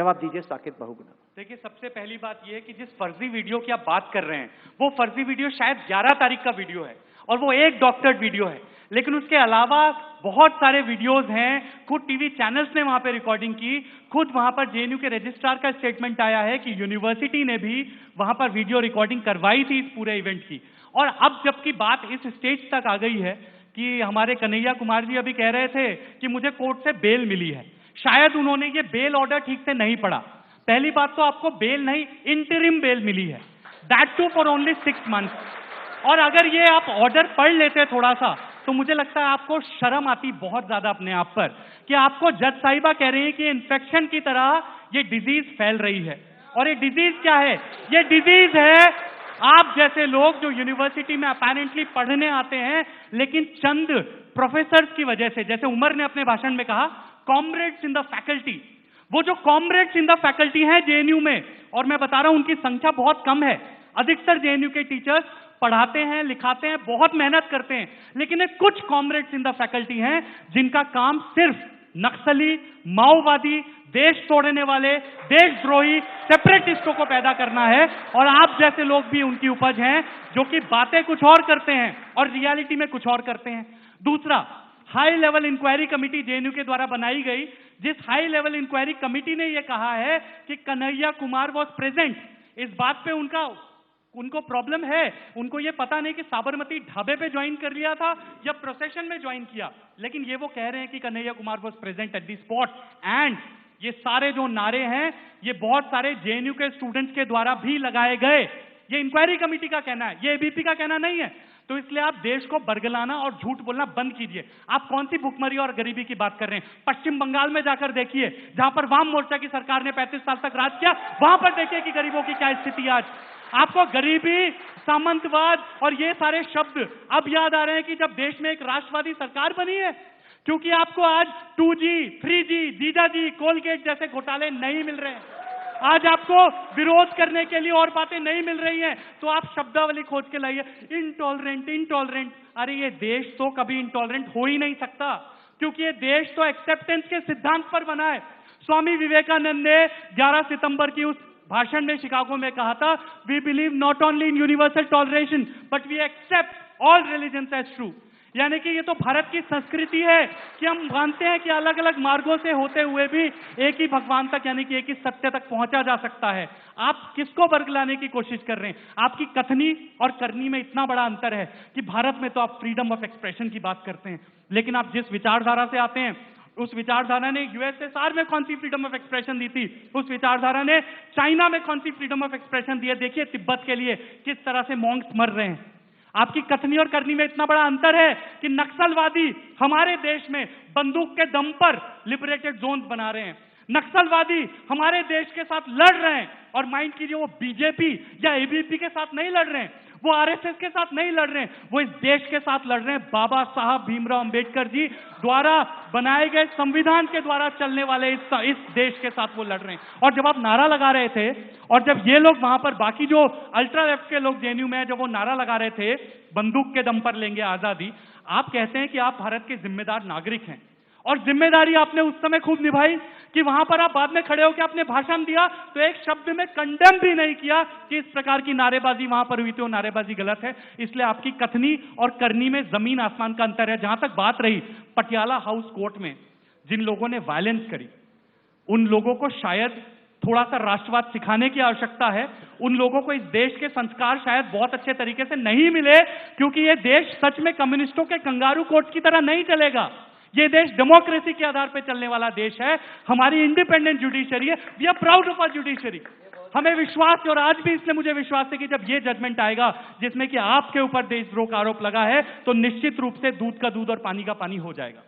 जवाब दीजिए साकिब बहुगुणा। देखिए, सबसे पहली बात यह है कि जिस फर्जी वीडियो की आप बात कर रहे हैं वो फर्जी वीडियो शायद 11 तारीख का वीडियो है और वो एक डॉक्टर्ड वीडियो है, लेकिन उसके अलावा बहुत सारे वीडियोस हैं। खुद टीवी चैनल्स ने वहां पे रिकॉर्डिंग की, खुद वहां पर जेएनयू के रजिस्ट्रार का स्टेटमेंट आया है कि यूनिवर्सिटी ने भी वहां पर वीडियो रिकॉर्डिंग करवाई थी इस पूरे इवेंट की। और अब जबकि बात इस स्टेज तक आ गई है कि हमारे कन्हैया कुमार जी अभी कह रहे थे कि मुझे कोर्ट से बेल मिली है, शायद उन्होंने ये बेल ऑर्डर ठीक से नहीं पढ़ा। पहली बात तो आपको बेल नहीं, इंटरिम बेल मिली है, that too for only 6 months. और अगर ये आप ऑर्डर पढ़ लेते थोड़ा सा तो मुझे लगता है आपको शर्म आती बहुत ज्यादा अपने आप पर कि आपको जज साहिबा कह रही है कि इन्फेक्शन की तरह ये डिजीज फैल रही है। और ये डिजीज क्या है? ये डिजीज है आप जैसे लोग जो यूनिवर्सिटी में अपेरेंटली पढ़ने आते हैं, लेकिन चंद प्रोफेसर्स की वजह से, जैसे उमर ने अपने भाषण में कहा, कॉमरेड्स इन द फैकल्टी, वो जो कॉमरेड्स इन द फैकल्टी हैं जेएनयू में, और मैं बता रहा हूं उनकी संख्या बहुत कम है। अधिकतर जेएनयू के टीचर्स पढ़ाते हैं, लिखाते हैं, बहुत मेहनत करते हैं, लेकिन एक कुछ कॉमरेड्स इन द फैकल्टी हैं जिनका काम सिर्फ नक्सली, माओवादी, देश तोड़ने वाले, देशद्रोही, सेपरेटिस्टों को पैदा करना है। और आप जैसे लोग भी उनकी उपज हैं जो कि बातें कुछ और करते हैं और रियलिटी में कुछ और करते हैं। दूसरा, high level inquiry committee JNU के द्वारा बनाई गई, जिस हाई लेवल इंक्वायरी कमेटी ने यह कहा है कि कन्हैया कुमार वॉज प्रेजेंट, इस बात पे उनको प्रॉब्लम है। उनको ये पता नहीं कि साबरमती ढाबे पे ज्वाइन कर लिया था या प्रोसेशन में ज्वाइन किया, लेकिन ये वो कह रहे हैं कि Kanhaiya Kumar was present at the spot. And ये सारे जो नारे हैं ये बहुत सारे जेएनयू के स्टूडेंट्स के द्वारा भी लगाए गए। ये इंक्वायरी कमेटी का कहना है, ये एबीपी का कहना नहीं है। तो इसलिए आप देश को बरगलाना और झूठ बोलना बंद कीजिए। आप कौन सी भुखमरी और गरीबी की बात कर रहे हैं? पश्चिम बंगाल में जाकर देखिए, जहां पर वाम मोर्चा की सरकार ने 35 साल तक राज किया, वहां पर देखिए कि गरीबों की क्या स्थिति आज। आपको गरीबी, सामंतवाद और ये सारे शब्द अब याद आ रहे हैं कि जब देश में एक राष्ट्रवादी सरकार बनी है, क्योंकि आपको आज 2G, 3G, जीजाजी, कोलगेट जैसे घोटाले नहीं मिल रहे हैं। आज आपको विरोध करने के लिए और बातें नहीं मिल रही हैं, तो आप शब्दावली खोज के लाइए, इंटॉलरेंट इंटॉलरेंट। अरे ये देश तो कभी इंटॉलरेंट हो ही नहीं सकता, क्योंकि ये देश तो एक्सेप्टेंस के सिद्धांत पर बना है। स्वामी विवेकानंद ने 11 सितंबर की उस भाषण में शिकागो में कहा था, we believe not only in universal toleration but we accept all religions as true. यानी कि ये तो भारत की संस्कृति है कि हम मानते हैं कि अलग अलग मार्गों से होते हुए भी एक ही भगवान तक, यानी कि एक ही सत्य तक पहुंचा जा सकता है। आप किसको बरगलाने की कोशिश कर रहे हैं? आपकी कथनी और करनी में इतना बड़ा अंतर है कि भारत में तो आप फ्रीडम ऑफ एक्सप्रेशन की बात करते हैं, लेकिन आप जिस विचारधारा से आते हैं उस विचारधारा ने यूएसएसआर में कौन सी फ्रीडम ऑफ एक्सप्रेशन दी थी, उस विचारधारा ने चाइना में कौन सी फ्रीडम ऑफ एक्सप्रेशन दी है। देखिए तिब्बत के लिए किस तरह से मॉन्क्स मर रहे हैं। आपकी कथनी और करनी में इतना बड़ा अंतर है कि नक्सलवादी हमारे देश में बंदूक के दम पर लिबरेटेड जोन्स बना रहे हैं, नक्सलवादी हमारे देश के साथ लड़ रहे हैं। और माइंड कीजिए, वो बीजेपी या एबीपी के साथ नहीं लड़ रहे हैं, वो आरएसएस के साथ नहीं लड़ रहे हैं, वो इस देश के साथ लड़ रहे हैं। बाबा साहब भीमराव अंबेडकर जी द्वारा बनाए गए संविधान के द्वारा चलने वाले इस देश के साथ वो लड़ रहे हैं। और जब आप नारा लगा रहे थे और जब ये लोग वहां पर, बाकी जो अल्ट्रा लेफ्ट के लोग जेएनयू में, जब वो नारा लगा रहे थे बंदूक के दम पर लेंगे आजादी, आप कहते हैं कि आप भारत के जिम्मेदार नागरिक हैं, और जिम्मेदारी आपने उस समय खूब निभाई कि वहां पर आप बाद में खड़े होकर आपने भाषण दिया तो एक शब्द में कंडेम भी नहीं किया कि इस प्रकार की नारेबाजी वहां पर हुई थी, वो नारेबाजी गलत है। इसलिए आपकी कथनी और करनी में जमीन आसमान का अंतर है। जहां तक बात रही पटियाला हाउस कोर्ट में जिन लोगों ने वायलेंस करी, उन लोगों को शायद थोड़ा सा राष्ट्रवाद सिखाने की आवश्यकता है। उन लोगों को इस देश के संस्कार शायद बहुत अच्छे तरीके से नहीं मिले, क्योंकि यह देश सच में कम्युनिस्टों के कंगारू कोर्ट की तरह नहीं चलेगा। ये देश डेमोक्रेसी के आधार पर चलने वाला देश है। हमारी इंडिपेंडेंट जुडिशरी है, we are proud of our judiciary. हमें विश्वास है, और आज भी इसलिए मुझे विश्वास है कि जब ये जजमेंट आएगा जिसमें कि आपके ऊपर देशद्रोह का आरोप लगा है, तो निश्चित रूप से दूध का दूध और पानी का पानी हो जाएगा।